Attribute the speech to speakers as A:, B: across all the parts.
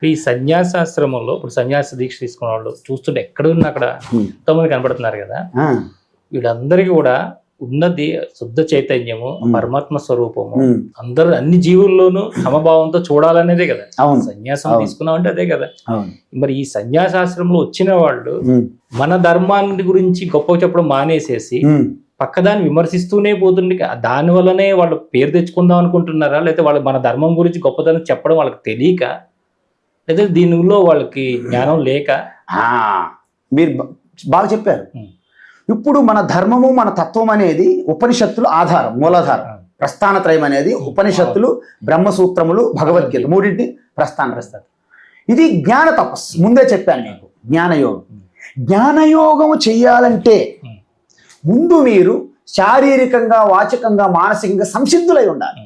A: ఈ సన్యాసాశ్రమంలో ఇప్పుడు సన్యాస దీక్ష తీసుకున్న వాళ్ళు చూస్తుంటే ఎక్కడున్నా అక్కడ ఎంతోమంది కనబడుతున్నారు కదా. వీళ్ళందరికీ కూడా ఉన్నది శుద్ధ చైతన్యము, పరమాత్మ స్వరూపము, అందరూ అన్ని జీవుల్లోనూ సమభావంతో చూడాలనేదే కదా సన్యాసం తీసుకున్నాం అంటే, అదే కదా. మరి ఈ సన్యాసాశ్రమంలో వచ్చిన వాళ్ళు మన ధర్మాన్ని గురించి గొప్ప చెప్పడం మానేసేసి పక్కదాన్ని విమర్శిస్తూనే పోతుంది. దాని వల్లనే వాళ్ళు పేరు తెచ్చుకుందాం అనుకుంటున్నారా, లేకపోతే వాళ్ళు మన ధర్మం గురించి గొప్పదనం చెప్పడం వాళ్ళకి తెలియక, లేదా దీనిలో వాళ్ళకి జ్ఞానం లేక?
B: మీరు బాగా చెప్పారు. ఇప్పుడు మన ధర్మము మన తత్వం అనేది ఉపనిషత్తులు ఆధారం, మూలాధారం. ప్రస్థానత్రయం అనేది ఉపనిషత్తులు, బ్రహ్మసూత్రములు, భగవద్గీత మూడింటి ప్రస్థానం. ఇది జ్ఞాన తపస్సు. ముందే చెప్పాను మీకు జ్ఞానయోగం. జ్ఞానయోగం చెయ్యాలంటే ముందు మీరు శారీరకంగా, వాచకంగా, మానసికంగా సంసిద్ధులై ఉండాలి.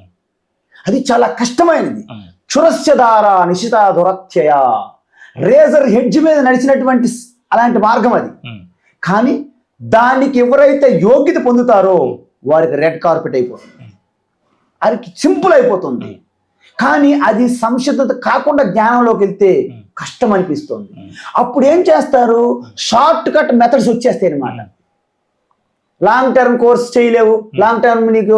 B: అది చాలా కష్టమైనది. క్షురస్యధార నిశిత దురత్యయ, రేజర్ హెడ్జ్ మీద నడిచినటువంటి అలాంటి మార్గం అది. కానీ దానికి ఎవరైతే యోగ్యత పొందుతారో వారికి రెడ్ కార్పెట్ అయిపోతుంది, అది సింపుల్ అయిపోతుంది. కానీ అది సంసిద్ధత కాకుండా జ్ఞానంలోకి వెళ్తే కష్టం అనిపిస్తుంది. అప్పుడు ఏం చేస్తారు, షార్ట్ కట్ మెథడ్స్ వచ్చేస్తాయి అన్నమాట. లాంగ్ టర్మ్ కోర్స్ చేయలేవు, లాంగ్ టర్మ్ నీకు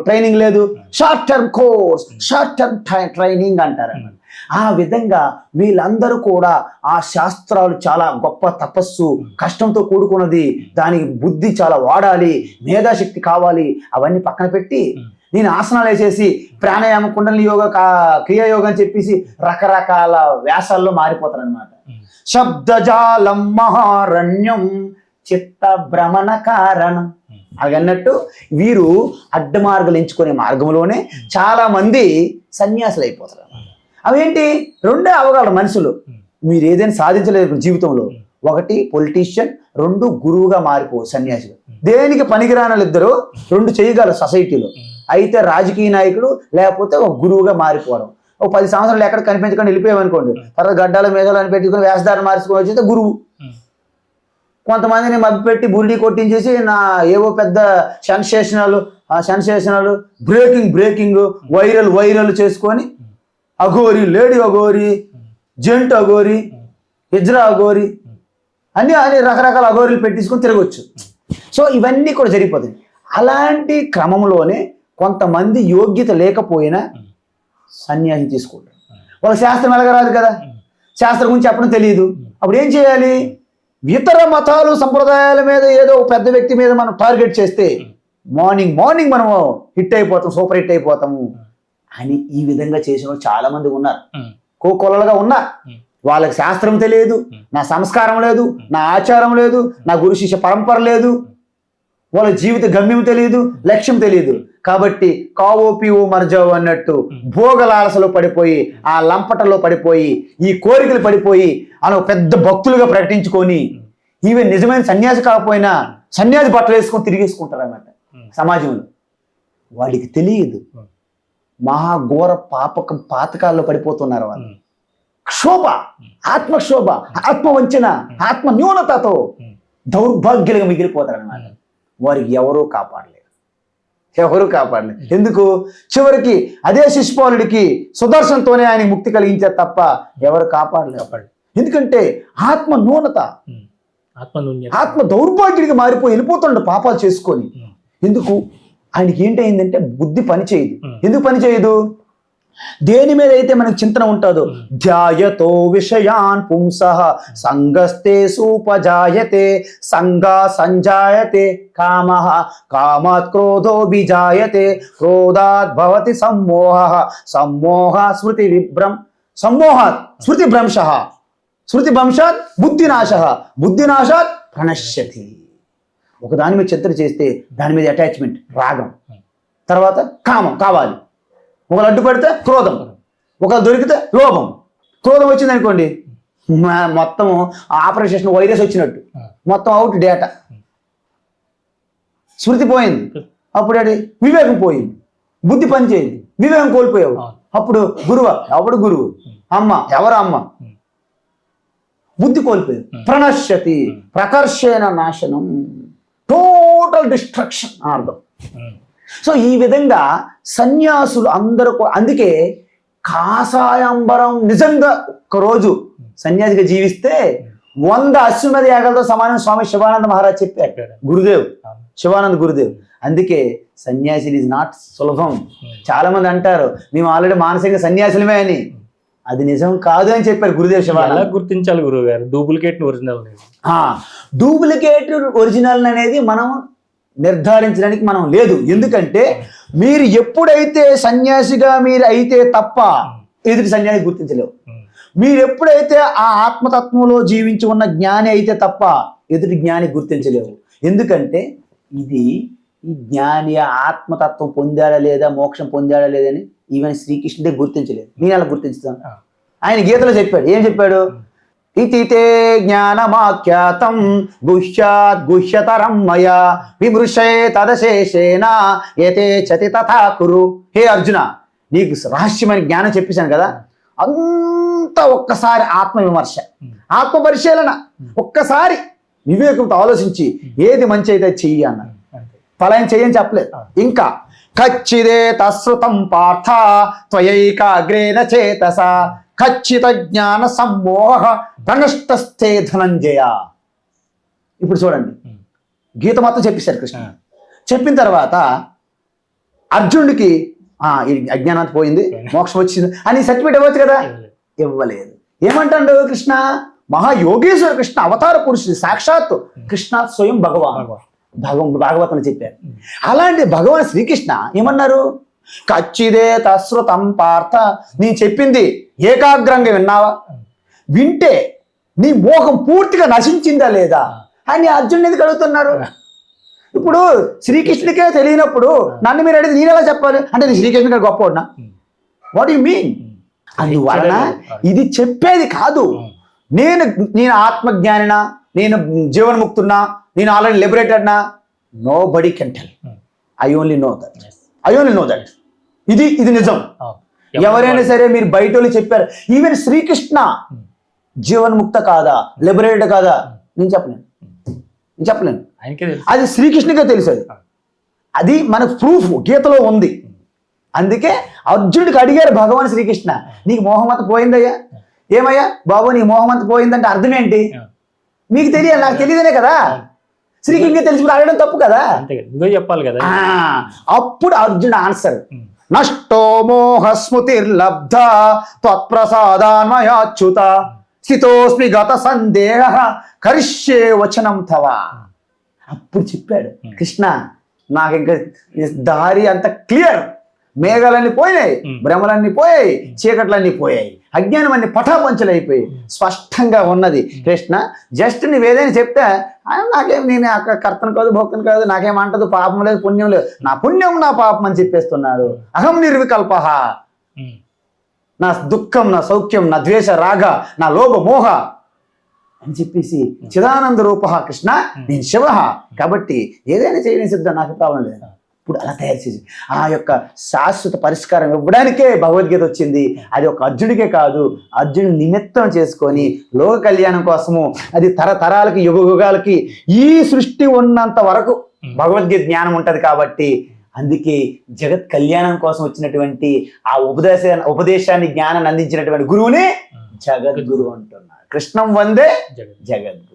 B: ట్రైనింగ్ లేదు, short term course, short term training అంటారు. ఆ విధంగా వీళ్ళందరూ కూడా ఆ శాస్త్రాలు చాలా గొప్ప తపస్సు, కష్టంతో కూడుకున్నది, దానికి బుద్ధి చాలా వాడాలి, మేధాశక్తి కావాలి, అవన్నీ పక్కన పెట్టి నేను ఆసనాలు వేసేసి ప్రాణాయామ, కుండలి యోగ, క్రియాయోగం అని చెప్పేసి రకరకాల వ్యాసాల్లో మారిపోతారు అనమాట. శబ్దజాలం మహారణ్యం చిత్త భ్రమణ కారణం అన్నట్టు వీరు అడ్డ మార్గాలు ఎంచుకునే మార్గంలోనే చాలా మంది సన్యాసులు అయిపోతారు. అవేంటి, రెండే అవగలరు మనుషులు. మీరు ఏదైనా సాధించలేదు జీవితంలో, ఒకటి పొలిటీషియన్, రెండు గురువుగా మారిపోవు సన్యాసులు. దేనికి పనికిరాని ఇద్దరు రెండు చేయగలరు సొసైటీలో. అయితే రాజకీయ నాయకుడు, లేకపోతే ఒక గురువుగా మారిపోవడం. ఒక 10 సంవత్సరాలు ఎక్కడ కనిపించకుండా వెళ్ళిపోయామనుకోండి, తర్వాత గడ్డాల మీదలు అని పెట్టుకుని వేషధారణ మార్చుకొని వచ్చేస్తే గురువు. కొంతమందిని మభ్యపెట్టి బుల్లి కొట్టించేసి నా ఏవో పెద్ద సెన్సేషనల్ బ్రేకింగ్ వైరల్ చేసుకొని అఘోరి, లేడీ అఘోరి, జెంట్ అఘోరి, హిజ్రా అఘోరి అన్ని రకరకాల అఘోరీలు పెట్టించుకొని తిరగచ్చు. సో ఇవన్నీ కూడా జరిగిపోతాయి. అలాంటి క్రమంలోనే కొంతమంది యోగ్యత లేకపోయినా సన్యాసం తీసుకుంటారు. వాళ్ళ శాస్త్రం ఎలాగరాదు కదా, శాస్త్రం గురించి చెప్పడం తెలియదు. అప్పుడు ఏం చేయాలి, ఇతర మతాలు సంప్రదాయాల మీద ఏదో పెద్ద వ్యక్తి మీద మనం టార్గెట్ చేస్తే మార్నింగ్ మనము హిట్ అయిపోతాం, సూపర్ హిట్ అయిపోతాము అని ఈ విధంగా చేసిన చాలా మంది ఉన్నారు. కోకొల్లలుగా ఉన్నారు. వాళ్ళకి శాస్త్రం తెలియదు, నా సంస్కారం లేదు, నా ఆచారం లేదు, నా గురు శిష్య పరంపర లేదు, వాళ్ళ జీవిత గమ్యం తెలియదు, లక్ష్యం తెలియదు. కాబట్టి కావో పీవో మర్జావు అన్నట్టు భోగలాలసలో పడిపోయి, ఆ లంపటలో పడిపోయి, ఈ కోరికలు పడిపోయి అని పెద్ద భక్తులుగా ప్రకటించుకొని ఈవెన్ నిజమైన సన్యాసి కాకపోయినా సన్యాసి బట్టలు వేసుకొని తిరిగేసుకుంటారు అన్నమాట సమాజంలో. వాడికి తెలియదు మహాఘోర పాతకాల్లో పడిపోతున్నారు వాళ్ళు. క్షోభ, ఆత్మక్షోభ, ఆత్మవంచన, ఆత్మ న్యూనతతో దౌర్భాగ్యులుగా మిగిలిపోతారు అన్నమాట. వారికి ఎవరూ కాపాడలేరు. ఎందుకు, చివరికి అదే శిశుపాలుడికి సుదర్శనంతోనే ఆయన ముక్తి కలిగించారు తప్ప ఎవరు కాపాడలేరు. ఎందుకంటే ఆత్మ న్యూనత, ఆత్మ దౌర్భాగ్యుడికి మారిపోయి వెళ్ళిపోతుండ పాపాలు చేసుకొని. ఎందుకు, ఆయనకి ఏంటయిందంటే బుద్ధి పనిచేయదు. ఎందుకు పనిచేయదు, దేని మీద అయితే మనకు చింతన ఉంటుందో, ధ్యాయతో విషయాన్ పుంసః సంగస్తే సూపజాయతే సంగా సంజాయతే కామః కామాత్ క్రోధో విజాయతే క్రోధాత్ భవతి సమ్మోహః సమ్మోహాత్ స్మృతి భ్రంశః స్మృతి భ్రంశాత్ బుద్ధినాశః బుద్ధినాశాత్ ప్రణశ్యతి. ఒక దాని మీద చింతన చేస్తే దాని మీద అటాచ్మెంట్, రాగం, తర్వాత కామం కావాలి, ఒకళ్ళు అడ్డుపడితే క్రోధం, ఒకళ్ళు దొరికితే లోభం. క్రోధం వచ్చింది అనుకోండి, మొత్తం ఆపరేషన్ వైరస్ వచ్చినట్టు, మొత్తం అవుట్ డేటా, స్మృతి పోయింది. అప్పుడు అది వివేకం పోయింది, బుద్ధి పనిచేయింది, వివేకం కోల్పోయావు. అప్పుడు ఎవడు గురువు, అమ్మ ఎవరు అమ్మ, బుద్ధి కోల్పోయావు. ప్రణశ్యతి, ప్రకర్షణ నాశనం, టోటల్ డిస్ట్రక్షన్ అర్థం. సో ఈ విధంగా సన్యాసులు అందరూ, అందుకే కాషాయాంబరం నిజంగా ఒక్కరోజు సన్యాసిగా జీవిస్తే 100 అశ్వమేధ యాగాలతో సమానం స్వామి శివానంద మహారాజ్ చెప్పారు. గురుదేవ్, శివానంద గురుదేవ్. అందుకే సన్యాసి ఈజ్ నాట్ సులభం. చాలా మంది అంటారు మేము ఆల్రెడీ మానసిక సన్యాసులమే అని. అది నిజం కాదు అని చెప్పారు గురుదేవ్ శివానంద.
A: ఎలా గుర్తించాలి గురువు గారు డూప్లికేట్ ఒరిజినల్?
B: డూప్లికేట్ ఒరిజినల్ అనేది మనం నిర్ధారించడానికి మనం లేదు. ఎందుకంటే మీరు ఎప్పుడైతే సన్యాసిగా మీరు అయితే తప్ప ఎదుటి సన్యాసి గుర్తించలేవు. మీరు ఎప్పుడైతే ఆ ఆత్మతత్వంలో జీవించి ఉన్న జ్ఞాని అయితే తప్ప ఎదుటి జ్ఞాని గుర్తించలేవు. ఎందుకంటే ఈ జ్ఞాని ఆత్మతత్వం పొందాడా లేదా, మోక్షం పొందాడా లేదని ఈవెన్ శ్రీకృష్ణుడే గుర్తించలేదు. నేను అలా గుర్తించుతాను. ఆయన గీతలో చెప్పాడు. ఏం చెప్పాడు? ఇతితే జ్ఞానమాఖ్యాతం గుహ్యాత్ గుహ్యతరం మయా విమృశే తదశేషేన ఏతే చతి తథా కురు. హే అర్జున, నీకు రహస్యమైన జ్ఞానం చెప్పేశాను కదా, అంతా ఒక్కసారి ఆత్మవిమర్శ, ఆత్మ పరిశీలన, ఒక్కసారి వివేకంతో ఆలోచించి ఏది మంచి అయితే చెయ్యి అన్న. ఫలాయం చెయ్యని చెప్పలేదు. ఇంకా ఖచ్చిదే తశ్రుతం పార్థ త్వయైకాగ్రేణ చేతస ఖచ్చిత జ్ఞాన సమ్మోహ ప్రణష్టస్థే ధనంజయ. ఇప్పుడు చూడండి, గీత మొత్తం చెప్పేశారు కృష్ణ. చెప్పిన తర్వాత అర్జునుడికి ఈ అజ్ఞానాన్ని పోయింది, మోక్షం వచ్చింది అని సర్టిఫికేట్ ఇవ్వచ్చు కదా, ఇవ్వలేదు. ఏమంటాడు కృష్ణ? మహాయోగేశ్వర కృష్ణ అవతార పురుషుడు, సాక్షాత్తు కృష్ణ స్వయం భగవాన్ భాగవతం చెప్పారు. అలాంటి భగవాన్ శ్రీకృష్ణ ఏమన్నారు? ఖచ్చిదే తశ్రుతం పార్థ, నేను చెప్పింది ఏకాగ్రంగా విన్నావా? వింటే నీ మోహం పూర్తిగా నశించిందా లేదా అని అర్జునుడు ఎందుకు అడుగుతున్నారు? ఇప్పుడు శ్రీకృష్ణుడికే తెలియనప్పుడు నన్ను మీరు అడిగితే నేను ఎలా చెప్పాలి? అంటే నేను శ్రీకృష్ణుడికి గొప్పవాడినా? What you mean? అందువలన ఇది చెప్పేది కాదు. నేను ఆత్మజ్ఞానినా, నేను జీవన్ముక్తున్నా, నేను ఆల్రెడీ లిబరేటెడ్నా? Nobody can tell. I only know that. ఇది నిజం. ఎవరైనా సరే మీరు బయట వాళ్ళు చెప్పారు, ఈవెన్ శ్రీకృష్ణ జీవన్ముక్త కాదా, లిబరేటెడ్ కాదా, నేను చెప్పలేను. అది శ్రీకృష్ణుకే తెలుసు. అది మనకు ప్రూఫ్ గీతలో ఉంది. అందుకే అర్జునుడికి అడిగారు భగవాన్ శ్రీకృష్ణ, నీకు మోహమంత పోయిందయ్యా? ఏమయ్యా బాబు నీ మోహమంత పోయిందంటే అర్థం ఏంటి? మీకు తెలియాలి, నాకు తెలియదనే కదా. శ్రీకృష్ణుడికి తెలిసి అడగడం తప్పు కదా,
A: చెప్పాలి కదా.
B: అప్పుడు అర్జునుడు ఆన్సర్, నష్టో మోహ స్మృతిర్లబ్ధ త్వత్ప్రసాదాన్మయాచ్యుత స్థితోస్మి గత సందేహ కరిష్యే వచనం తవ. అప్పుడు చెప్పాడు కృష్ణ, నాకు ఇంకా దారి అంత క్లియర్. మేఘాలన్నీ పోయినాయి, భ్రమలన్నీ పోయాయి, చీకట్లన్నీ పోయాయి, అజ్ఞానం అన్ని పటాపంచలైపోయి స్పష్టంగా ఉన్నది. కృష్ణ జస్ట్ నువ్వేదైనా చెప్తే నాకేం, నేను కర్తను కాదు భోక్తను కాదు, నాకేమంటదు, పాపం లేదు పుణ్యం లేదు, నా పుణ్యం నా పాపం అని చెప్పేస్తున్నాడు. అహం నిర్వికల్ప, నా దుఃఖం నా సౌఖ్యం, నా ద్వేష రాగ, నా లోభ మోహ అని చెప్పేసి చిదానంద రూప కృష్ణ, నేను శివ కాబట్టి ఏదైనా చేయడం సిద్ధం, నాకు ప్రాబ్లం లేదు. ఇప్పుడు అలా తయారు చేసి ఆ యొక్క శాశ్వత పరిష్కారం ఇవ్వడానికే భగవద్గీత వచ్చింది. అది ఒక అర్జునుడికే కాదు, అర్జునుడి నిమిత్తం చేసుకొని లోక కళ్యాణం కోసము, అది తరతరాలకి యుగ యుగాలకి ఈ సృష్టి ఉన్నంత వరకు భగవద్గీత జ్ఞానం ఉంటది. కాబట్టి అందుకే జగత్ కళ్యాణం కోసం వచ్చినటువంటి ఆ ఉపదేశాన్ని జ్ఞానాన్ని అందించినటువంటి గురువుని జగద్గురు అంటున్నారు. కృష్ణం వందే జగద్గురు.